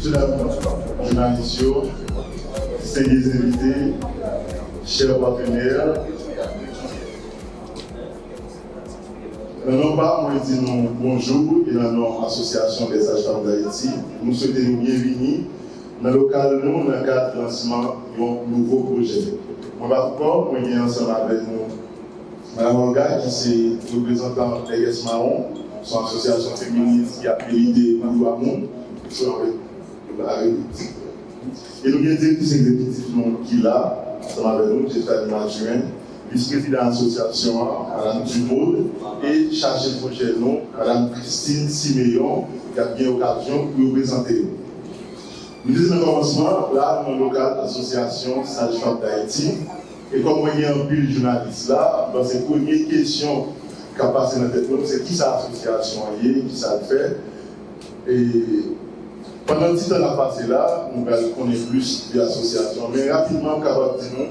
journalistes, distingués invités, chers partenaires. Dans nos pas, moi je dis nous bonjour et dans notre association des sages-femmes d'Haïti, nous souhaitons nous bienvenue dans le cadre de lancement d'un nouveau projet. On va encore, moi je suis ensemble avec nous, Mme Olga, qui est représentante de l'EGES Mahon, son association féministe qui a pris l'idée pour tout le monde. Et nous avons une directrice exécutive qui est là, ensemble avec nous, Stéphanie Mathurin, vice-président de l'association, Mme Dumaud, et chargée de projet, Mme Christine Siméon, qui a bien l'occasion de nous présenter. Nous disons le commencement, là, dans le local association Sages-Femmes d'Haïti, et comme on y a un pile journaliste là, dans ces premières questions qui ont passé dans la tête, c'est qui ça l'association est, qui ça le fait. Et pendant le temps qu'on a passé là, nous connaissons plus de l'association, mais rapidement, capable de dire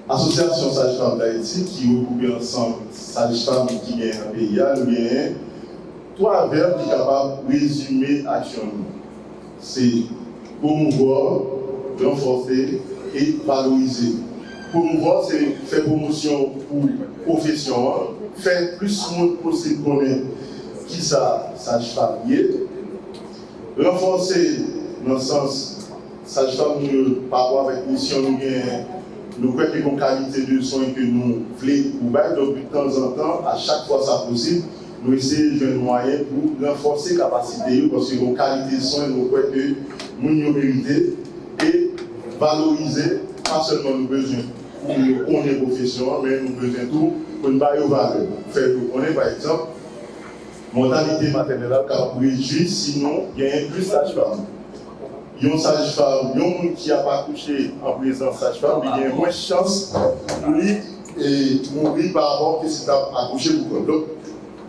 l'association Sages-Femmes d'Haïti, qui regroupe ensemble Sages-Femmes qui gagnent un pays, nous avons trois verbes qui sont capables de résumer l'action. C'est promouvoir, renforcer et valoriser. Promouvoir, c'est faire promotion pour profession, faire plus de monde possible connaître qui ça sage-femme est. Renforcer dans le sens sage-femme par rapport avec mission nous croyons qu'il y a une qualité de soins que nous voulons, donc de temps en temps, à chaque fois ça possible, nous essayons de jouer un moyen pour renforcer la capacité, parce que nos qualités de soins, nous croyons que nous méritons et valoriser, pas seulement nos besoins pour nous connaître profession, mais nous besoin tout pour nous bailler aux valeurs. Faire nous connaître, par exemple, mortalité maternelle qui a réduit, sinon il y a un plus sage-femme. Il y a une sage-femme, il y a un monde qui n'a pas couché en présence sage-femme, il y a moins de chance pour lui et mourir par rapport à ce qu'il a accouché pour donc,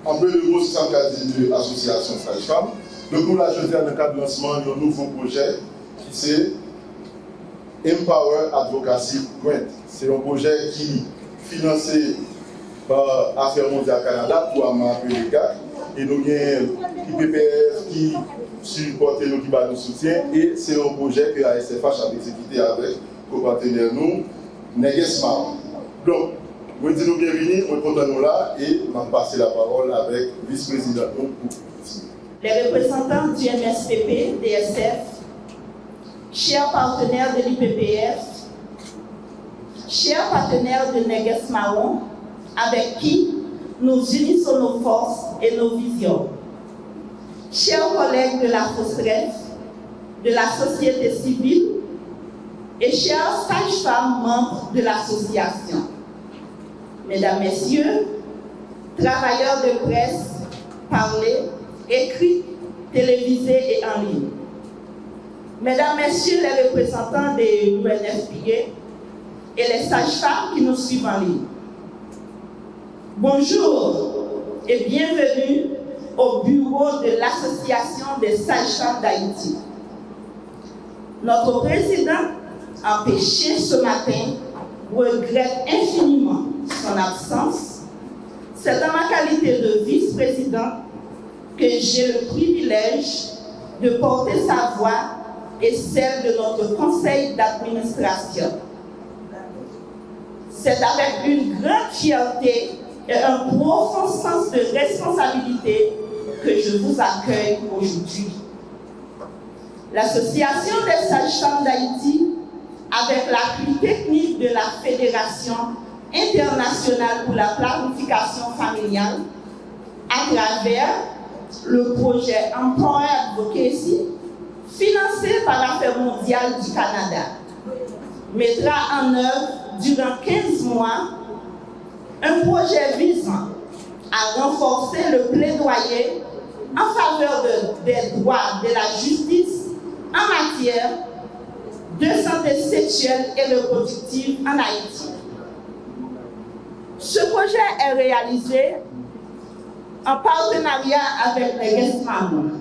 en peu de mots, c'est ça de l'association sage-femme. Donc, nous, là, je dis dans le cadre de lancement d'un nouveau projet qui c'est Empower Advocacy Grant. C'est un projet qui est financé par Affaires mondiales Canada pour appeler les gars. Et nous avons l'IPPF qui supporte nous, qui va nous soutient. Et c'est un projet que la SFH a exécuté avec nos partenaires, nous, l'EGES Mahon. Donc, je dis nous bienvenue, on est content de nous là et on va passer la parole avec le vice-président. Les représentants du MSPP, DSF, chers partenaires de l'IPPF, chers partenaires de l'EGES Mahon, avec qui nous unissons nos forces et nos visions. Chers collègues de la FOSREF, de la société civile et chers sages-femmes membres de l'association. Mesdames, Messieurs, travailleurs de presse, parlés, écrits, télévisés et en ligne. Mesdames, Messieurs les représentants des UNFPA et les sages-femmes qui nous suivent en ligne. Bonjour et bienvenue au bureau de l'Association des sages-femmes d'Haïti. Notre président, empêché ce matin, regrette infiniment son absence. C'est dans ma qualité de vice-président que j'ai le privilège de porter sa voix et celle de notre conseil d'administration. C'est avec une grande fierté et un profond sens de responsabilité que je vous accueille aujourd'hui. L'Association des sages-femmes d'Haïti, avec l'appui technique de la Fédération internationale pour la planification familiale, à travers le projet Empower Advocacy, financé par l'Affaire mondiale du Canada, mettra en œuvre durant 15 mois un projet visant à renforcer le plaidoyer en faveur des droits de la justice en matière de santé sexuelle et reproductive en Haïti. Ce projet est réalisé en partenariat avec l'EGES Mahon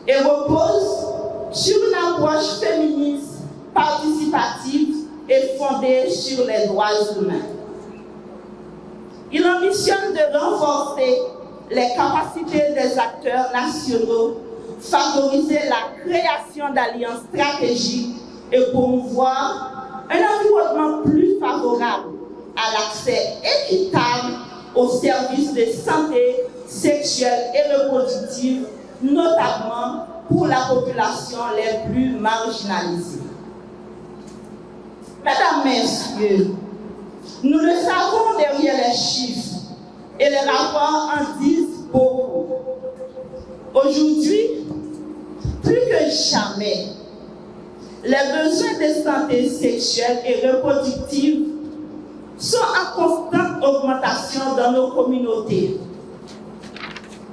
et repose sur une approche féministe, participative et fondée sur les droits humains. Il ambitionne de renforcer les capacités des acteurs nationaux favoriser la création d'alliances stratégiques et promouvoir un environnement plus favorable à l'accès équitable aux services de santé sexuelle et reproductive, notamment pour la population les plus marginalisées. Mesdames, Messieurs, nous le savons derrière les chiffres et les rapports en disent beaucoup. Aujourd'hui, plus que jamais, les besoins de santé sexuelle et reproductive sont en constante augmentation dans nos communautés.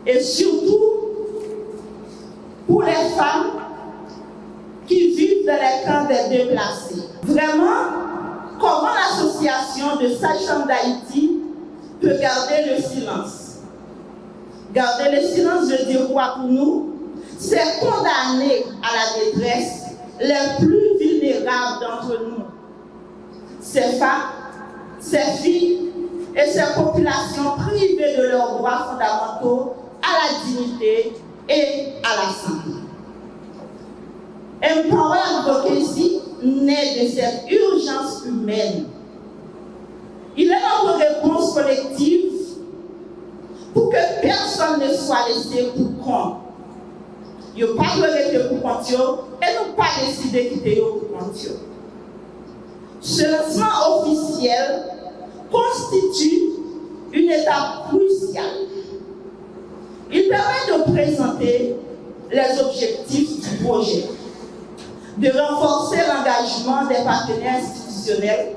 Et surtout, pour les femmes qui vivent dans les camps des déplacés. Vraiment, comment l'association de Sages-Femmes d'Haïti peut garder le silence? Garder le silence, je dis quoi pour nous? C'est condamner à la détresse les plus vulnérables d'entre nous. Ces femmes, ces filles et ces populations privées de leurs droits fondamentaux à la dignité et à la santé. Empower Advocacy naît de cette urgence humaine. Il est notre réponse collective pour que personne ne soit laissé pour compte. Yo pas rester pour compte et nous pas décider quitter yo pour compte. Ce lancement officiel constitue une étape cruciale. Il permet de présenter les objectifs du projet, de renforcer l'engagement des partenaires institutionnels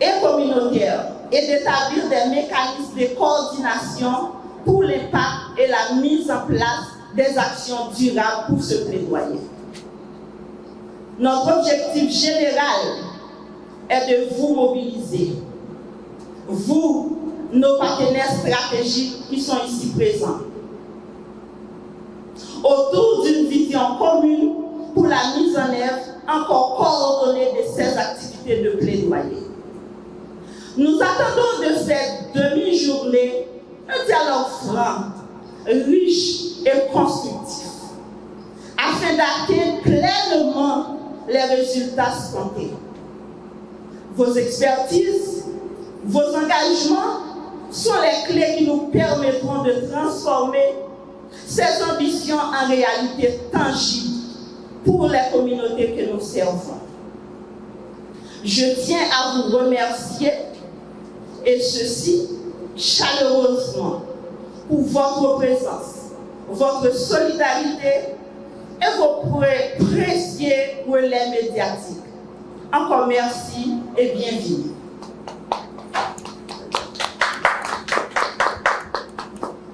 et communautaires et d'établir des mécanismes de coordination pour l'impact et la mise en place des actions durables pour ce plaidoyer. Notre objectif général est de vous mobiliser, vous, nos partenaires stratégiques qui sont ici présents, autour d'une vision commune pour la mise en œuvre encore coordonnée de ces activités de plaidoyer. Nous attendons de cette demi-journée un dialogue franc, riche et constructif, afin d'atteindre pleinement les résultats escomptés. Vos expertises, vos engagements sont les clés qui nous permettront de transformer ces ambitions en réalité tangible pour les communautés que nous servons. Je tiens à vous remercier, et ceci chaleureusement, pour votre présence, votre solidarité et vos précieux relais médiatiques. Encore merci et bienvenue.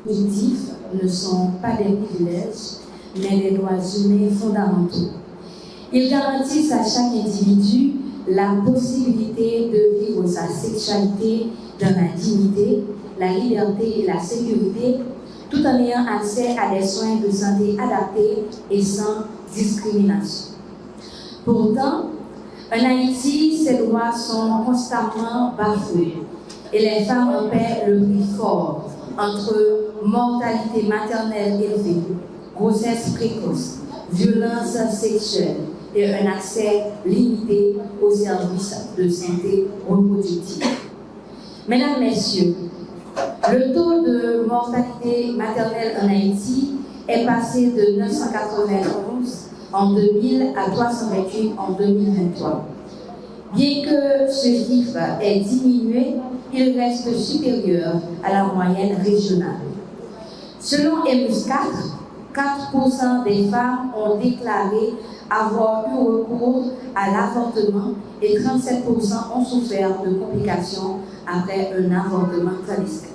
Les objectifs ne sont pas des privilèges, mais des droits humains fondamentaux. Ils garantissent à chaque individu la possibilité de vivre sa sexualité dans la dignité, la liberté et la sécurité, tout en ayant accès à des soins de santé adaptés et sans discrimination. Pourtant, en Haïti, ces droits sont constamment bafoués et les femmes en paient le prix fort entre mortalité maternelle élevée, grossesse précoce, violence sexuelle et un accès limité aux services de santé reproductive. Mesdames, Messieurs, le taux de mortalité maternelle en Haïti est passé de 991 en 2000 à 328 en 2023. Bien que ce chiffre ait diminué, il reste supérieur à la moyenne régionale. Selon EMUS4, 4% des femmes ont déclaré avoir eu recours à l'avortement et 37% ont souffert de complications après un avortement clandestin.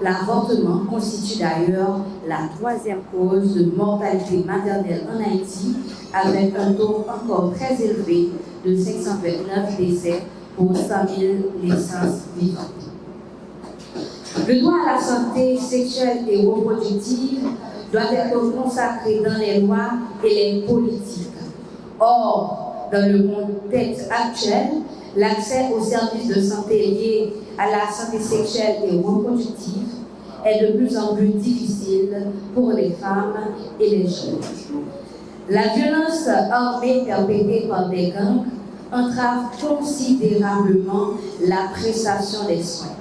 L'avortement constitue d'ailleurs la troisième cause de mortalité maternelle en Haïti, avec un taux encore très élevé de 529 décès pour 100 000 naissances vivantes. Le droit à la santé sexuelle et reproductive doit être consacré dans les lois et les politiques. Or, dans le contexte actuel, l'accès aux services de santé liés à la santé sexuelle et reproductive est de plus en plus difficile pour les femmes et les jeunes. La violence armée perpétrée par des gangs entrave considérablement la prestation des soins.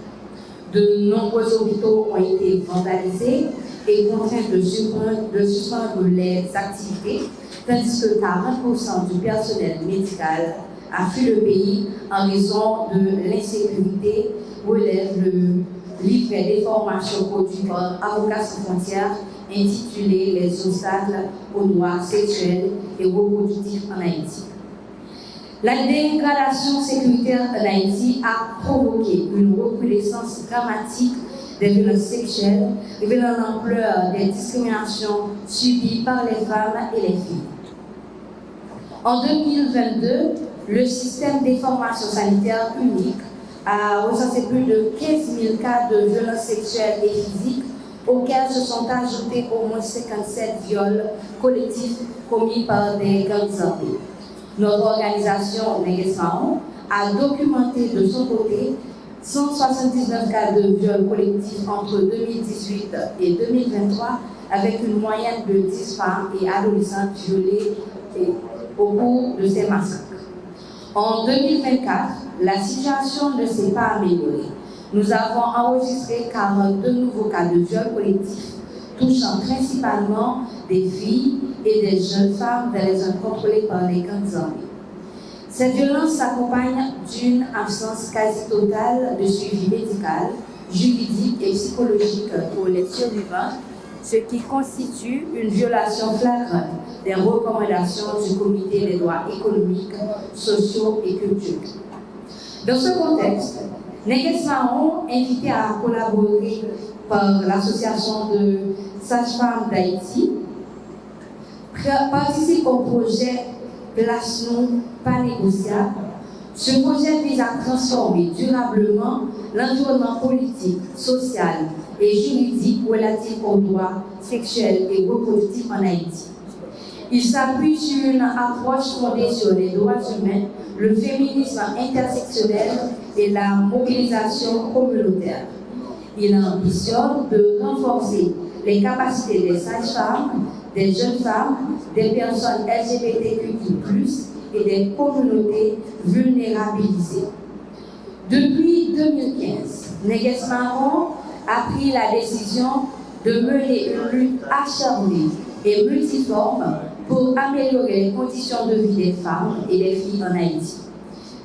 De nombreux hôpitaux ont été vandalisés et contraints de suspendre les activités, tandis que 40% du personnel médical a fui le pays en raison de l'insécurité, relève le livret d'information produit par Avocats sans frontières intitulé « Les obstacles aux droits sexuels et reproductifs en Haïti ». La dégradation sécuritaire en Haïti a provoqué une recrudescence dramatique des violences sexuelles, révélant l'ampleur des discriminations subies par les femmes et les filles. En 2022, le système d'information sanitaire unique a recensé plus de 15 000 cas de violences sexuelles et physiques, auxquels se sont ajoutés au moins 57 viols collectifs commis par des gangs armés. Notre organisation, Neges Mahon, a documenté de son côté 179 cas de viols collectifs entre 2018 et 2023, avec une moyenne de 10 femmes et adolescentes violées au cours de ces massacres. En 2024, la situation ne s'est pas améliorée. Nous avons enregistré 42 nouveaux cas de viols collectifs, touchant principalement des filles et des jeunes femmes dans les zones contrôlées par les gangs armés. Cette violence s'accompagne d'une absence quasi totale de suivi médical, juridique et psychologique pour les survivants, ce qui constitue une violation flagrante des recommandations du Comité des droits économiques, sociaux et culturels. Dans ce contexte, Neges Mahon, invité à collaborer par l'Association de sages-femmes d'Haïti, participe au projet Place Nous Pas Négociable. Ce projet vise à transformer durablement l'environnement politique, social et juridique relatif aux droits sexuels et reproductifs en Haïti. Il s'appuie sur une approche fondée sur les droits humains, le féminisme intersectionnel et la mobilisation communautaire. Il ambitionne de renforcer les capacités des sages-femmes, des jeunes femmes, des personnes LGBTQI+, et des communautés vulnérabilisées. Depuis 2015, Neges Mahon a pris la décision de mener une lutte acharnée et multiforme pour améliorer les conditions de vie des femmes et des filles en Haïti.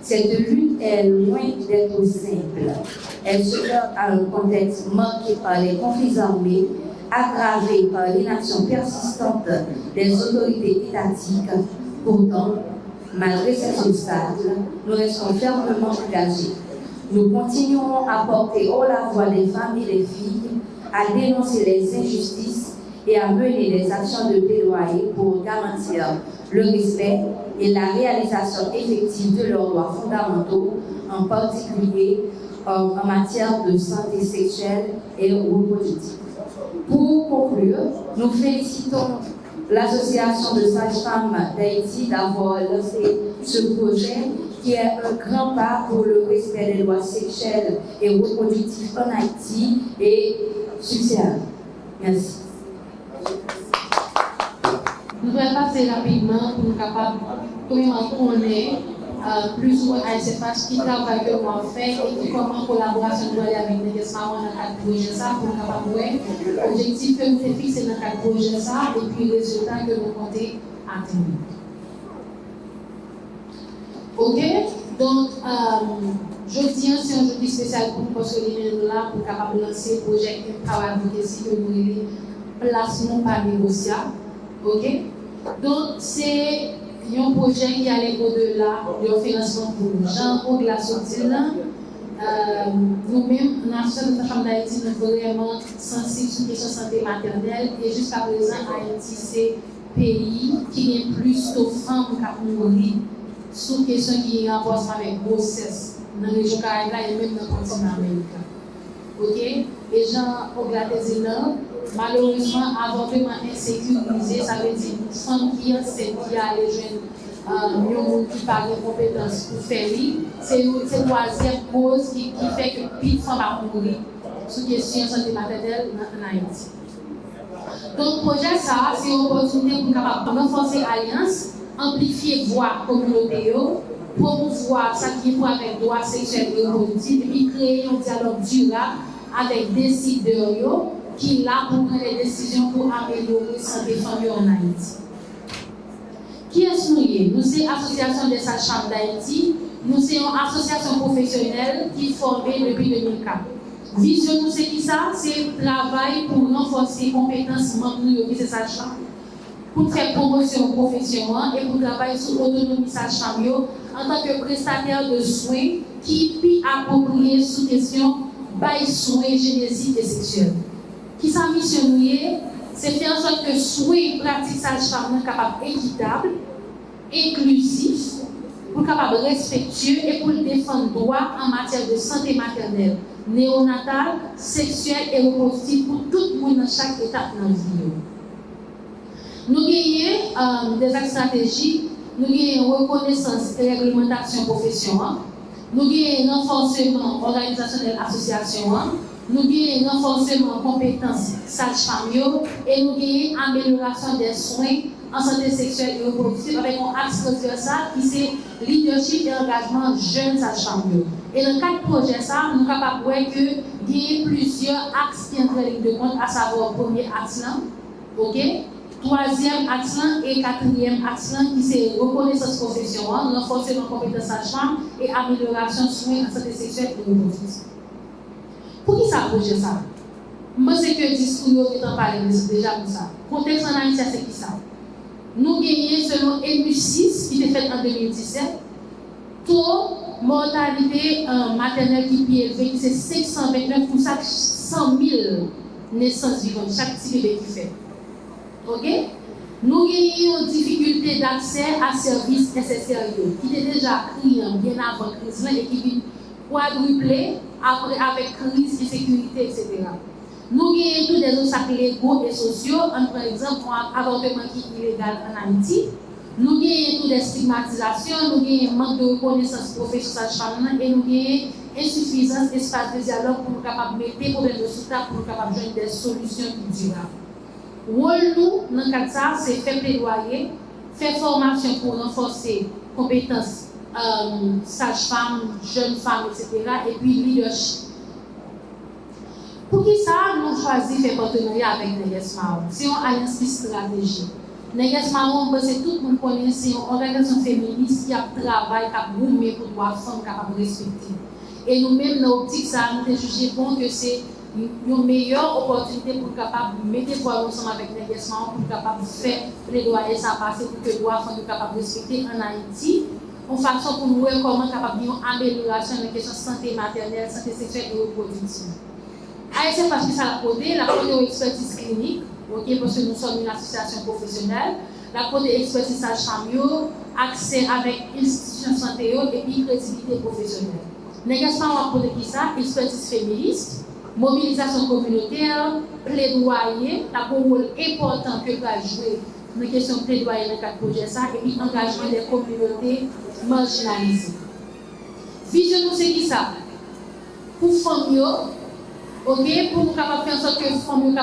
Cette lutte est loin d'être simple. Elle se heurte à un contexte marqué par les conflits armés, aggravé par l'inaction persistante des autorités étatiques. Pourtant, malgré ces obstacles, nous restons fermement engagés. Nous continuerons à porter haut la voix des femmes et des filles, à dénoncer les injustices et à mener des actions de plaidoyer pour garantir le respect et la réalisation effective de leurs droits fondamentaux, en particulier en matière de santé sexuelle et reproductive. Pour conclure, nous félicitons l'Association de sages-femmes d'Haïti d'avoir lancé ce projet qui est un grand pas pour le respect des droits sexuels et reproductifs en Haïti et subsidiaire. Merci. Nous devons passer rapidement pour nous capables de connaître plus ou moins ASFH qui travaille que nous avons fait et comment collaboration doit aller avec Neges Mahon dans le cadre de projet ça pour nous capables de voir l'objectif que nous avons fixé dans le cadre de projet ça et puis le résultat que nous comptons atteindre. Ok, donc jeudi c'est un jeudi spécial pour nous parce que nous sommes là pour capable lancer le projet Empower Advocacy que nous avons Place Nous Pas Négociable. Ok, donc c'est un projet qui allait au-delà du financement pour les gens, au-delà de ce là. Nous-mêmes, l'association de femmes d'Haïti, nous sommes vraiment sensibles sur la question de santé maternelle et jusqu'à présent, Haïti, c'est le pays qui est plus de femmes qui mourir sur la question qui est en rapport avec la grossesse dans les régions Caraïbes et même dans le continent américain. Ok? Les gens, au-delà des énormes, malheureusement, avortement insécurisé, ça veut dire une femme qui est enceinte, qui a les jeunes, qui parle de compétences pour faire, c'est une troisième cause qui fait que plus de femmes vont mourir sur question santé maternelle en Haïti. Donc, projet ça, c'est une opportunité pour capable renforcer l'alliance, amplifier voix communautaire, promouvoir ça qui est pour avec droits sexuels et reproductifs, et puis créer un dialogue durable avec des décideurs qui là pour prendre des décisions pour améliorer la santé famille en Haïti. Qui est-ce nous? Nous sommes l'Association des sages-femmes d'Haïti. Nous sommes une association professionnelle qui est formée depuis 2004. Vision, nous, c'est qui ça? C'est le travail pour renforcer les compétences membres de ces sages-femmes, pour faire promotion professionnelle et pour travailler sur l'autonomie sage-femme en tant que prestataire de soins qui peut approprier sous question de soins génétiques et sexuels. Qui sa mission c'est faire en sorte que les soins pratiques sage-femme soient capables équitables, inclusifs, pour capable respectueux et pour défendre droit en matière de santé maternelle, néonatale, sexuelle et reproductive pour tout le monde dans chaque étape de la vie. Nous avons des axes stratégiques, nous avons reconnaissance et réglementation professionnelle, nous avons renforcement organisationnel association, nous avons renforcement compétences sage-femme et nous avons amélioration des soins en santé sexuelle et reproductive avec un axe transversal qui c'est leadership et engagement jeunes sages-femmes. Et dans le cadre de projet, ça, nous sommes capables de voir qu'il y a plusieurs axes qui entrent en ligne de compte, à savoir le premier axe, ok? Troisième axe et quatrième axe qui c'est reconnaissance professionnelle, renforcement de compétences sage-femme et amélioration de soins en santé sexuelle et reproductive. Pour qui ça projet ça? Moi, c'est que le discours qui est en parle déjà pour ça. Le contexte en Haïti, c'est qui ça? Nous gagnons selon EMU6 qui était fait en 2017, taux mortalité maternelle qui est élevé, qui c'est 529 pour chaque 100 000 naissances vivantes, chaque petit bébé qui fait. Ok? Nous gagnons une difficulté d'accès à services nécessaires qui était déjà criant bien avant la crise et qui vient quadrupler après avec crise, insécurité, etc. Nous avons tous des obstacles légaux et sociaux, par exemple, un avortement qui est illégal en Haïti. Nous avons toutes des stigmatisations, nous avons un manque de reconnaissance professionnelle sage-femme et nous avons insuffisance d'espace de dialogue pour nous capables de mettre des problèmes de soutien pour nous capables de joindre des solutions plus durables. Nous, dans le cadre de ça, c'est faire plaidoyer, faire formation pour renforcer les compétences sage-femme, jeunes femmes, etc. et puis leadership. Pour qui ça, nous choisissons de faire partenariat avec Neges Marron. C'est une alliance stratégique. Neges Marron, c'est tout le monde connaît, c'est une organisation féministe qui a travaillé, qui a boomé pour droits de femmes capables de respecter. Et nous-mêmes, dans l'optique, ça, nous avons jugé bon que c'est une meilleure opportunité pour capable de mettre voix ensemble avec Neges Marron, pour capable de faire plaidoyer ça passer pour que les droits de femmes soient capables de respecter en Haïti. En façon pour nous voir comment capable de amélioration de la question de santé maternelle, santé sexuelle et reproductive. ASF parce que ça la côté, la côté expertise clinique, ok, parce que nous sommes une association professionnelle, la côté expertise sage-femme, accès avec institutions de santé et puis crédibilité professionnelle. Négation à côté qui ça, expertise féministe, mobilisation communautaire, plaidoyer, la un rôle important que va jouer dans la question de plaidoyer dans le cadre de projet ça, et puis engagement des communautés marginalisées. Vision nous c'est qui ça? Pour femmes, ok, pour nous capables faire en sorte que les femmes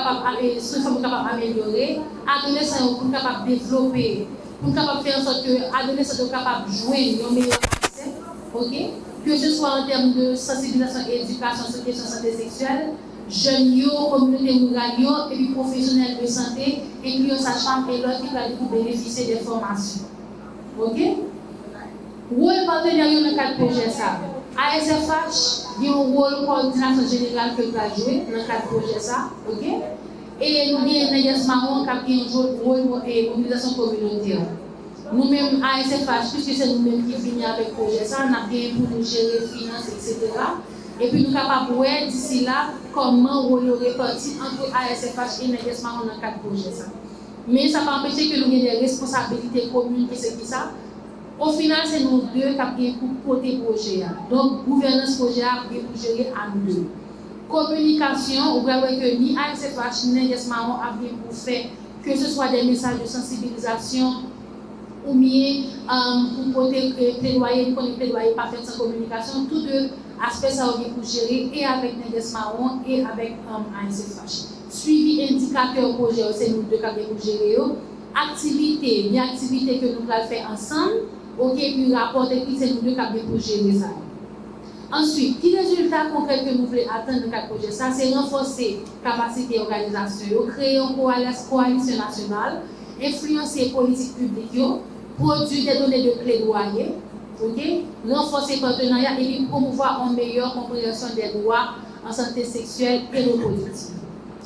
soient capables d'améliorer, adolescents pour capables de développer, pour nous capables faire en sorte que les adolescents soient capables de jouer un meilleur accès, ok, que ce soit en termes de sensibilisation et éducation sur les questions de santé sexuelle, jeunes, communautés rurales et puis professionnels de santé, incluant sage-femme et l'autre qui va bénéficier des formations. Ok? Rôle partenaire dans le cadre de projet ça. ASFH, il y a un rôle de coordination générale que va jouer dans le cadre de projet ça. Ok? Et nous avons Neges Marron qui a un rôle de mobilisation communautaire. Nous-mêmes, ASFH, puisque c'est nous-mêmes qui venons avec le projet ça, on a bien pour nous gérer les finances, etc. Et puis nous sommes capables de voir d'ici là comment on le répartit entre ASFH et Neges Marron dans le cadre de projet ça. Mais ça ne va pas empêcher que nous ayons des responsabilités communes qui c'est qui ça. Au final, c'est nous deux qui avons pour porter le projet. Donc, gouvernance projet a pour gérer à nous deux. Communication, vous voyez que ni ASFH ni Neges Marron a bien pour faire que ce soit des messages de sensibilisation ou bien pour porter plaidoyer, pour plaidoyer par faire sans communication, tous deux aspect ça pour gérer et avec Neges Marron et avec ANCFH. Suivi indicateur projet, c'est nous deux qui pour gérer. Activité, bien activité que nous allons faire ensemble, ok, puis rapport technique, c'est nous deux qui pour gérer ça. Ensuite, qui résultat concret que nous voulons atteindre dans le projet? Ça, c'est renforcer la capacité d'organisation, créer une coalition nationale, influencer les politiques publiques, produire des données de plaidoyer, okay? Renforcer le partenariat et puis promouvoir une meilleure compréhension des droits en santé sexuelle et reproductive.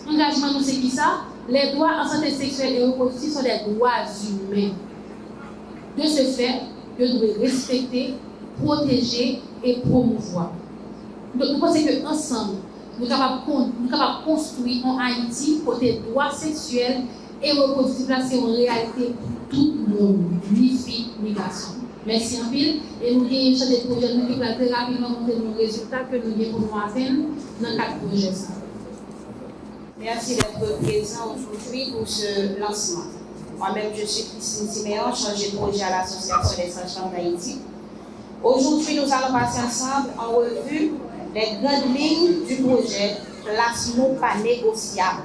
Engagement, nous, c'est qui ça? Les droits en santé sexuelle et reproductive sont des droits humains. De ce fait, nous devons respecter, protéger et promouvoir. Donc, nous pensons qu'ensemble, nous sommes capables de construire en Haïti pour des droits sexuels et reproductifs. Là, c'est une réalité pour tout le monde, ni filles, ni garçons. Merci en pile. Et nous avons des projets qui vont très rapidement montrer nos résultats que nous avons pour nous atteindre dans 4 projets. Merci d'être présent aujourd'hui pour ce lancement. Moi-même, je suis Christine Siméon, chargée de projet à l'Association des sages-femmes d'Haïti. Aujourd'hui, nous allons passer ensemble en revue les grandes lignes du projet Place-nous pas négociable,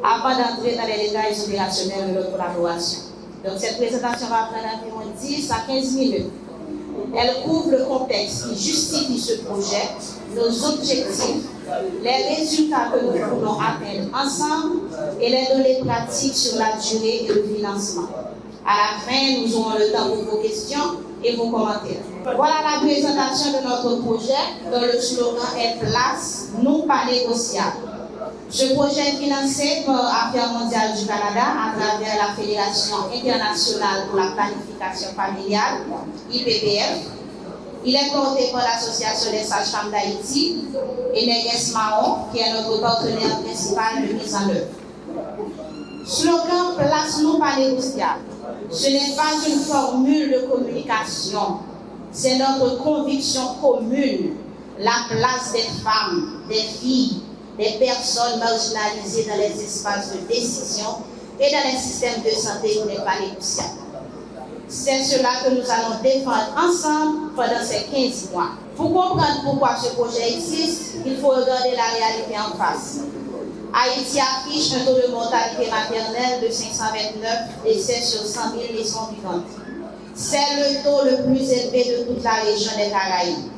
avant d'entrer dans les détails opérationnels de notre collaboration. Donc, cette présentation va prendre environ 10 à 15 minutes. Elle couvre le contexte qui justifie ce projet, nos objectifs, les résultats que nous voulons atteindre ensemble et les données pratiques sur la durée et le financement. À la fin, nous aurons le temps pour vos questions et vos commentaires. Voilà la présentation de notre projet dont le slogan est Place, nous pas négociable. Ce projet est financé par Affaires mondiales du Canada à travers la Fédération internationale pour la planification familiale, IPPF. Il est porté par l'Association des sages-femmes d'Haïti et Neges Marron, qui est notre partenaire principal de mise en œuvre. Slogan Place nous pas négociable. Ce n'est pas une formule de communication, c'est notre conviction commune. La place des femmes, des filles, des personnes marginalisées dans les espaces de décision et dans les systèmes de santé n'est pas négociable. C'est cela que nous allons défendre ensemble pendant ces 15 mois. Pour comprendre pourquoi ce projet existe, il faut regarder la réalité en face. Haïti affiche un taux de mortalité maternelle de 529 décès sur 100 000 naissances vivantes. C'est le taux le plus élevé de toute la région des Caraïbes.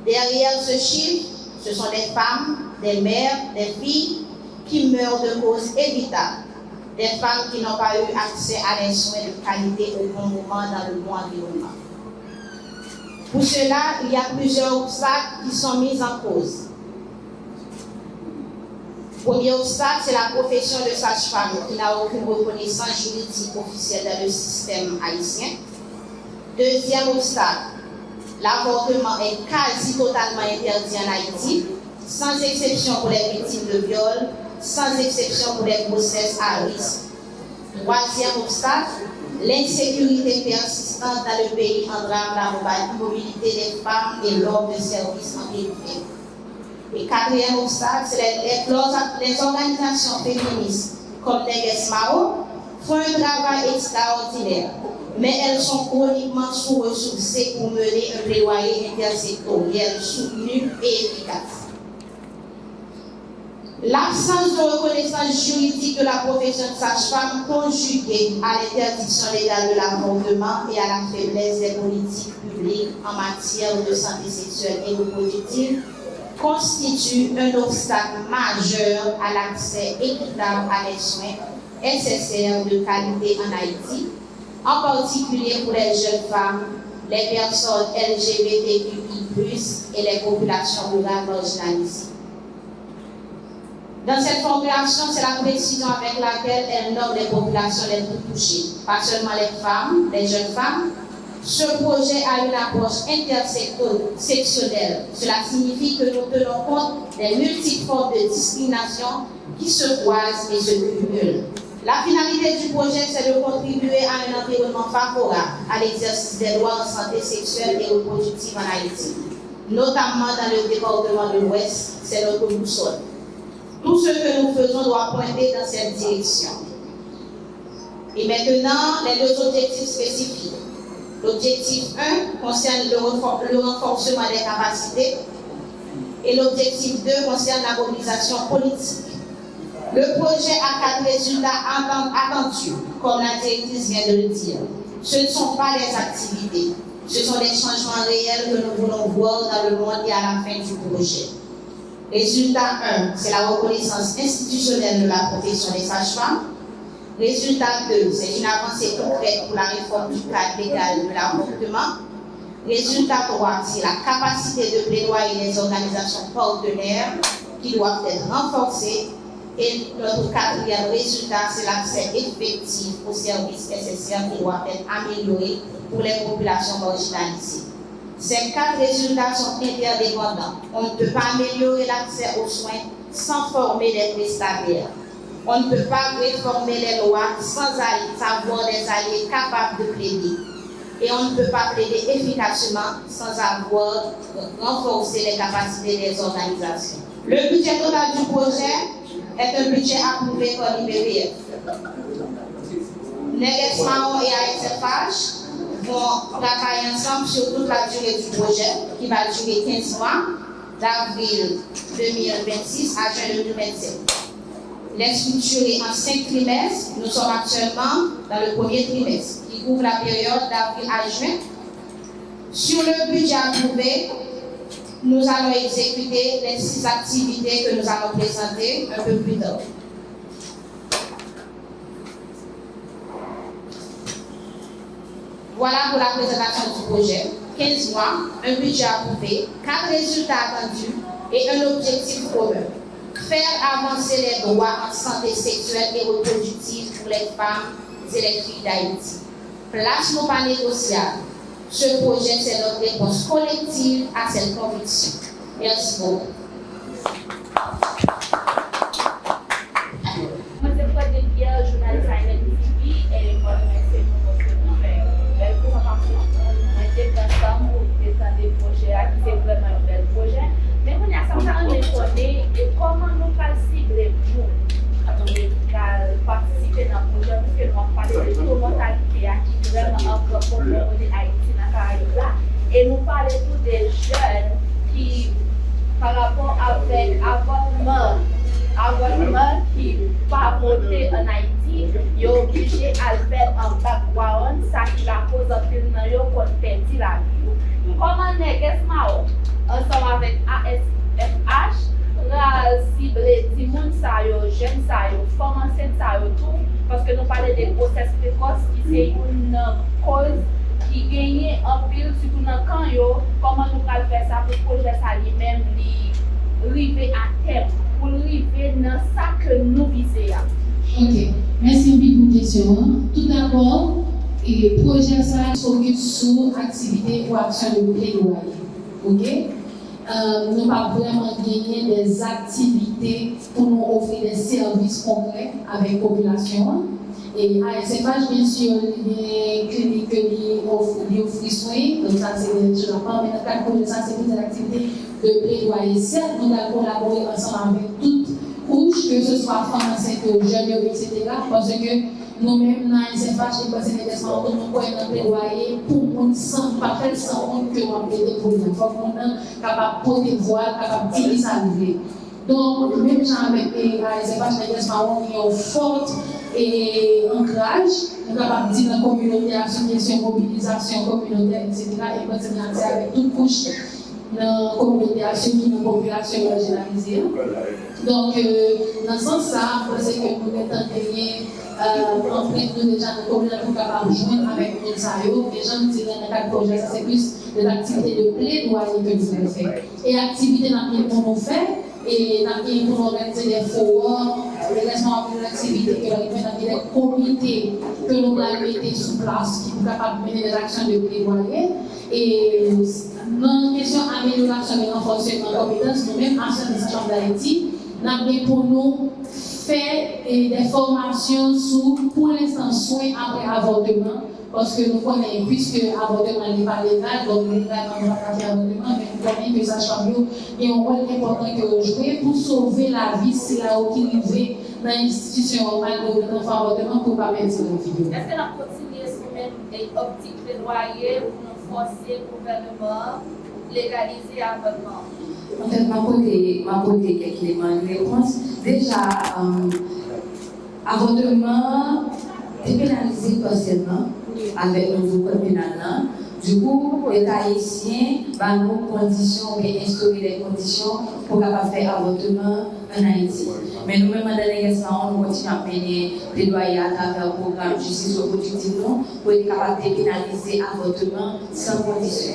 Derrière ce chiffre, ce sont des femmes, des mères, des filles qui meurent de causes évitables. Des femmes qui n'ont pas eu accès à des soins de qualité au bon moment dans le bon environnement. Pour cela, il y a plusieurs obstacles qui sont mis en cause. Premier obstacle, c'est la profession de sage-femme qui n'a aucune reconnaissance juridique officielle dans le système haïtien. Deuxième obstacle, l'avortement est quasi totalement interdit en Haïti, sans exception pour les victimes de viol, sans exception pour les grossesses à risque. Troisième obstacle, l'insécurité persistante dans le pays entrave la mobilité des femmes et l'ordre de service en périphérie. Et quatrième obstacle, c'est les organisations féministes comme Neges Marron font un travail extraordinaire, mais elles sont chroniquement sous-ressourcées pour mener un plaidoyer intersectoriel soutenu et efficace. L'absence de reconnaissance juridique de la profession de sage-femme conjuguée à l'interdiction légale de l'avortement et à la faiblesse des politiques publiques en matière de santé sexuelle et reproductive constitue un obstacle majeur à l'accès équitable à des soins nécessaires de qualité en Haïti, en particulier pour les jeunes femmes, les personnes LGBTQI+, et les populations rurales marginalisées. Dans cette formulation, c'est la précision avec laquelle elle nomme les populations les plus touchées, pas seulement les femmes, les jeunes femmes. Ce projet a une approche intersectionnelle. Cela signifie que nous tenons compte des multiples formes de discrimination qui se croisent et se cumulent. La finalité du projet, c'est de contribuer à un environnement favorable à l'exercice des droits en santé sexuelle et reproductive en Haïti, notamment dans le département de l'Ouest, c'est notre boussole. Tout ce que nous faisons doit pointer dans cette direction. Et maintenant, les deux objectifs spécifiques. L'objectif 1 concerne le renforcement des capacités Et l'objectif 2 concerne la mobilisation politique. Le projet a 4 résultats attendus, comme la directrice vient de le dire. Ce ne sont pas des activités, ce sont des changements réels que nous voulons voir dans le monde et à la fin du projet. Résultat 1, c'est la reconnaissance institutionnelle de la profession des sages-femmes. Résultat 2, c'est une avancée concrète pour la réforme du cadre légal de l'avortement. Résultat 3, c'est la capacité de plaidoyer des organisations partenaires qui doivent être renforcées. Et notre 4e résultat, c'est l'accès effectif aux services nécessaires qui doivent être améliorés pour les populations marginalisées. Ces 4 résultats sont interdépendants. On ne peut pas améliorer l'accès aux soins sans former des prestataires. On ne peut pas réformer les lois sans avoir des alliés capables de plaider. Et on ne peut pas plaider efficacement sans avoir renforcé les capacités des organisations. Le budget total du projet est un budget approuvé par l'IPPF. Neges Mahon et ASFH vont travailler ensemble sur toute la durée du projet, qui va durer 15 mois, d'avril 2026 à juin 2027. Il est structuré en 5 trimestres. Nous sommes actuellement dans le premier trimestre, qui couvre la période d'avril à juin. Sur le budget approuvé, nous allons exécuter les 6 activités que nous allons présenter un peu plus tard. Voilà pour la présentation du projet. 15 mois, un budget approuvé, 4 résultats attendus et un objectif commun. Faire avancer les droits en santé sexuelle et reproductive pour les femmes et les filles d'Haïti. Place non pas négociable. Ce projet, c'est notre réponse collective à cette conviction. Merci beaucoup. Moi, c'est quoi de dire journaliste à TV et moi, c'est mon belle présentation. On était ensemble pour présenter des projets qui c'est vraiment un bel projet. Mais on a certainement donné comment nous cibler pour participer dans le projet, parce que nous avons parlé de toute mortalité qui est vraiment encore pour le Haïti dans Caraïbes. Et nous parlons tous des jeunes qui, par rapport avec avortement qui pas voter en Haïti, ils sont obligés à le faire en background, ça qui la cause en film dans yo qu'on perd la vie. Comment Neges Mahon ensemble avec ASFH cibler les gens, jeunes, femmes enceintes, tout, parce que nous parlons des grossesses précoces qui c'est une cause qui gagne en pile, surtout dans le camp, comment nous allons faire ça pour que le projet lui-même arriver à terme, pour arriver dans ça que nous visons. Ok, merci beaucoup pour la question. Tout d'abord, le projet ça s'occupe sur activité ou action de plaidoyer. Ok? Nous pas vraiment gagner des activités pour nous offrir des services concrets avec la population. Et ASFH, bien sûr, les cliniques qui offrent soins, donc ça c'est déjà pas, mais dans le cadre de ça, c'est des activités de plaidoyer. Certes, nous allons collaborer ensemble avec toutes couches, que ce soit femmes enceintes, jeunes, etc. Parce que nous-mêmes, dans ASFH, les personnes qui nous pouvons plaidoyer pour nous sans pas faire sans honte que nous avons des problèmes. Il faut qu'on soit capable de porter voix, capable de dire ça arrive. Donc, même avec ASFH, les personnes qui ont fort ancrage, nous sommes capables de dire dans la communauté, sur question mobilisation communautaire, etc. Et continuer avec toute couche dans la communauté, sur la population marginalisée. Donc, dans ce sens-là, je pense que nous devons gagner en plus de déjà la communauté capable de joindre avec nous. Les gens qui disent dans le cadre projet, c'est plus de l'activité de plaidoyer que nous voulons faire. Et l'activité dans laquelle nous faisons, et dans laquelle nous organisons des forums, les responsables de l'activité que nous avons dans des comités que nous allons mettre sous place qui sont capables de mener des actions de plaidoyer. Et dans la question d'amélioration et renforcement de compétences, nous-mêmes, en sein de la Chambre d'Haïti, nous avons pour nous fait des formations sur, pour l'instant, soins après avortement, parce que nous connaissons, puisque l'avortement n'est pas légal, donc légal dans le avortement, mais nous connaissons que ça change, il y a un rôle important que jouer pour sauver la vie si la qui arrive dans l'institution normale de l'enfant avortement pour ne pas perdre la vie. Est-ce que nous continuons sur une optique plaidoyer pour nous forcer le gouvernement légaliser l'avortement? En fait, m'a posé quelques éléments de réponse. Déjà, avortement est pénalisé partiellement avec le nouveau code pénal. Du coup, l'État haïtien va nous instaurer des conditions pour capable faire avortement en Haïti. Mais nous-mêmes, dans l'engagement, nous continuons à mener plaidoyer à travers le programme Justice reproductive pour être capable de pénaliser l'avortement sans condition.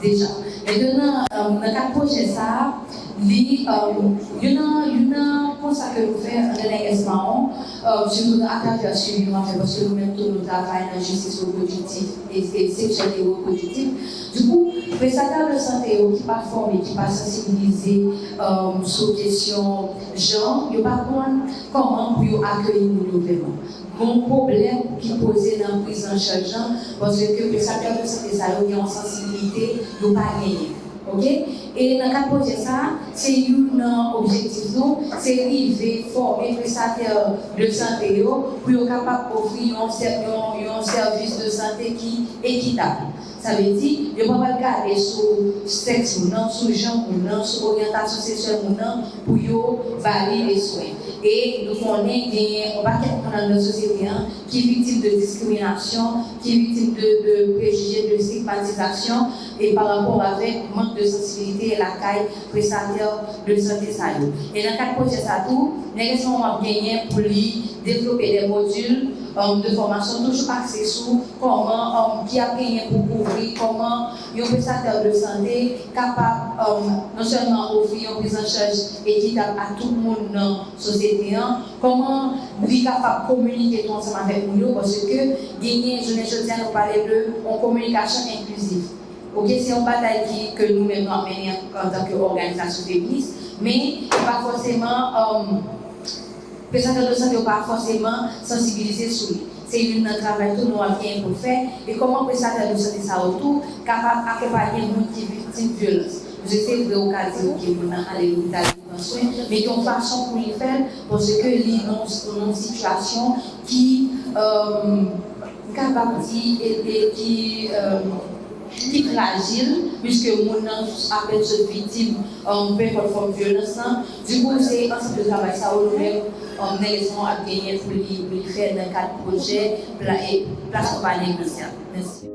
Déjà. Maintenant, dans le cadre de projet, il y a un constat que nous faisons dans l'engagement, surtout à travers le suivi parce que nous-mêmes, nous travaillons dans la justice reproductive et sexuelle et reproductive. Du coup, les prestataires de santé qui ne sont pas formés, qui ne sont pas sensibilisés sur la question genre, ils ne savent pas comment accueillir nous vraiment. Bon problème qui posait dans la prise en charge parce que les prestataires de santé ont une sensibilité, ils n'ont pas gagné. Okay? Et dans le cadre de projet, c'est un objectif, c'est d'arriver à former les prestataires de santé pour être capable d'offrir un service de santé qui est équitable. Ça veut dire qu'il ne faut pas regarder sur le sexe, sur le genre, sur l'orientation sexuelle pour valider les soins. Et nous connaissons dans notre société qui est victime de discrimination, qui est victime de préjugés, de stigmatisation, et par rapport avec le manque de sensibilité et la caille prestataire de santé. Et dans le cadre de projet, nous avons gagné pour développer des modules de formation toujours axés sur comment qui a gagné pour couvrir comment un prestataire de santé capable non seulement offrir une prise en charge équitable à tout le monde dans la société, comment il est capable de communiquer ensemble avec nous parce que gagner, je nous parler de communication inclusive. Okay, c'est une bataille que nous-mêmes nous menons en tant qu'organisation féministe, mais pas forcément les prestataires de santé ne sont pas forcément sensibilisés sur lui. C'est un travail que nous avons pour faire et comment les prestataires de santé sont autour capables d'accompagner les gens qui sont victimes de violence. Je sais que vous avez dit que vous allez à l'hôpital de soins, mais il y a une façon pour le faire parce que nous sommes dans une situation qui est capable qui est fragile, puisque mon appelle cette victime peu importe forme de violence. Du coup, c'est un type de travail, ça nous-mêmes, nous avons gagné pour le faire dans le cadre du projet Place Compagnie Initiale. Merci.